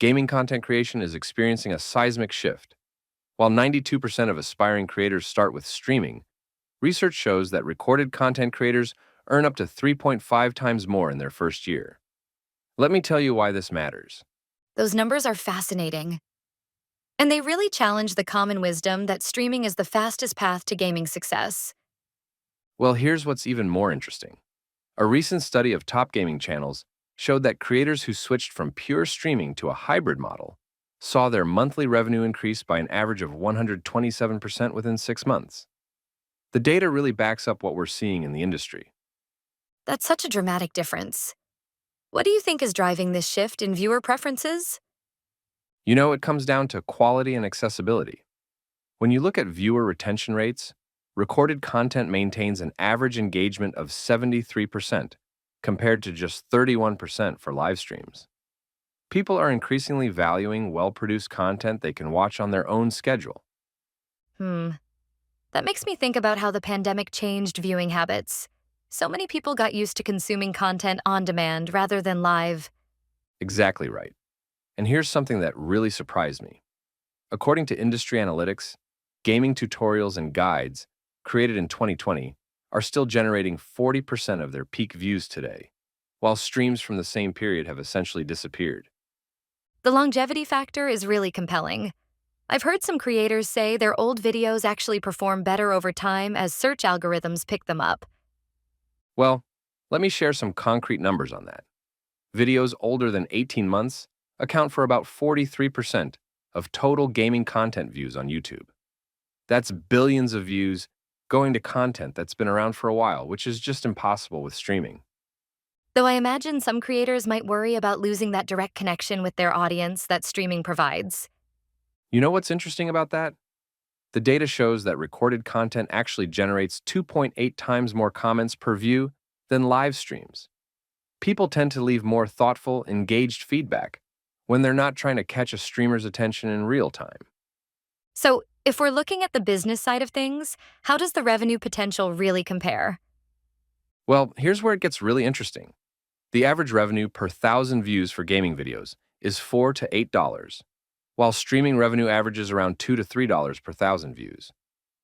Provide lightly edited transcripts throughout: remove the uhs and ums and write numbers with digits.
gaming content creation is experiencing a seismic shift. While 92% of aspiring creators start with streaming, research shows that recorded content creators earn up to 3.5 times more in their first year. Let me tell you why this matters. Those numbers are fascinating. And they really challenge the common wisdom that streaming is the fastest path to gaming success. Well, here's what's even more interesting. A recent study of top gaming channels showed that creators who switched from pure streaming to a hybrid model saw their monthly revenue increase by an average of 127% within 6 months. The data really backs up what we're seeing in the industry. That's such a dramatic difference. What do you think is driving this shift in viewer preferences? It comes down to quality and accessibility. When you look at viewer retention rates, recorded content maintains an average engagement of 73%, compared to just 31% for live streams. People are increasingly valuing well-produced content they can watch on their own schedule. Hmm, that makes me think about how the pandemic changed viewing habits. So many people got used to consuming content on demand rather than live. Exactly right. And here's something that really surprised me. According to industry analytics, gaming tutorials and guides created in 2020 are still generating 40% of their peak views today, while streams from the same period have essentially disappeared. The longevity factor is really compelling. I've heard some creators say their old videos actually perform better over time as search algorithms pick them up. Well, let me share some concrete numbers on that. Videos older than 18 months account for about 43% of total gaming content views on YouTube. That's billions of views going to content that's been around for a while, which is just impossible with streaming. Though I imagine some creators might worry about losing that direct connection with their audience that streaming provides. You know what's interesting about that? The data shows that recorded content actually generates 2.8 times more comments per view than live streams. People tend to leave more thoughtful, engaged feedback when they're not trying to catch a streamer's attention in real time. So, if we're looking at the business side of things, how does the revenue potential really compare? Well, here's where it gets really interesting. The average revenue per thousand views for gaming videos is $4 to $8, while streaming revenue averages around $2 to $3 per thousand views.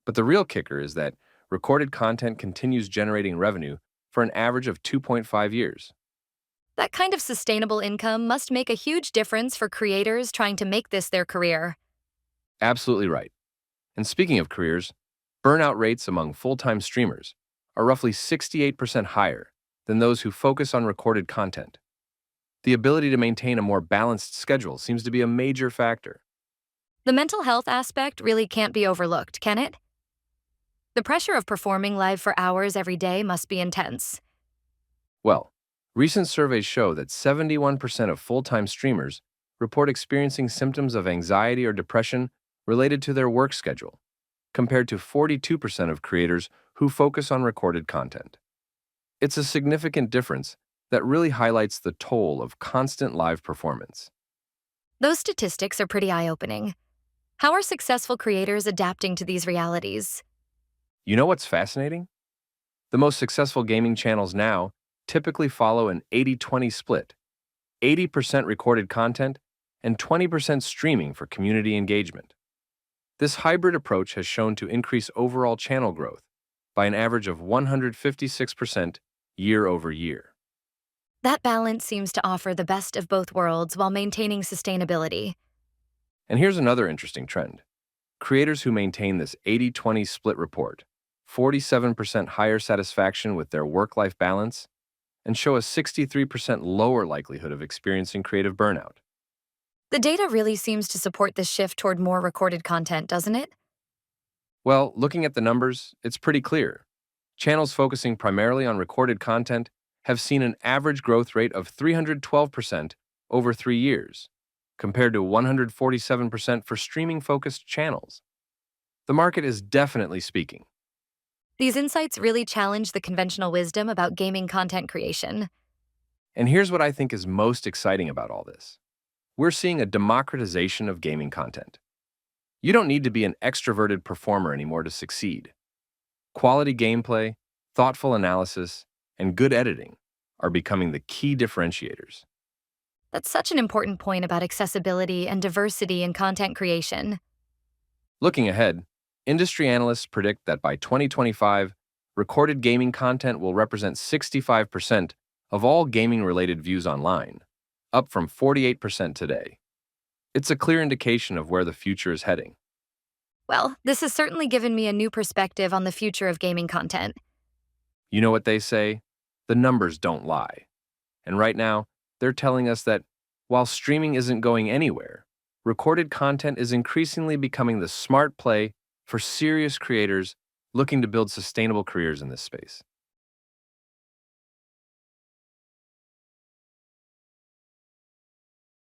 But the real kicker is that recorded content continues generating revenue for an average of 2.5 years. That kind of sustainable income must make a huge difference for creators trying to make this their career. Absolutely right. And speaking of careers, burnout rates among full-time streamers are roughly 68% higher than those who focus on recorded content. The ability to maintain a more balanced schedule seems to be a major factor. The mental health aspect really can't be overlooked, can it? The pressure of performing live for hours every day must be intense. Well, recent surveys show that 71% of full-time streamers report experiencing symptoms of anxiety or depression related to their work schedule, compared to 42% of creators who focus on recorded content. It's a significant difference that really highlights the toll of constant live performance. Those statistics are pretty eye-opening. How are successful creators adapting to these realities? You know what's fascinating? The most successful gaming channels now typically follow an 80-20 split, 80% recorded content and 20% streaming for community engagement. This hybrid approach has shown to increase overall channel growth by an average of 156% year over year. That balance seems to offer the best of both worlds while maintaining sustainability. And here's another interesting trend. Creators who maintain this 80-20 split report 47% higher satisfaction with their work-life balance and show a 63% lower likelihood of experiencing creative burnout. The data really seems to support this shift toward more recorded content, doesn't it? Well, looking at the numbers, it's pretty clear. Channels focusing primarily on recorded content have seen an average growth rate of 312% over 3 years, compared to 147% for streaming-focused channels. The market is definitely speaking. These insights really challenge the conventional wisdom about gaming content creation. And here's what I think is most exciting about all this. We're seeing a democratization of gaming content. You don't need to be an extroverted performer anymore to succeed. Quality gameplay, thoughtful analysis, and good editing are becoming the key differentiators. That's such an important point about accessibility and diversity in content creation. Looking ahead, industry analysts predict that by 2025, recorded gaming content will represent 65% of all gaming-related views online, up from 48% today. It's a clear indication of where the future is heading. Well, this has certainly given me a new perspective on the future of gaming content. You know what they say? The numbers don't lie. And right now, they're telling us that while streaming isn't going anywhere, recorded content is increasingly becoming the smart play for serious creators looking to build sustainable careers in this space.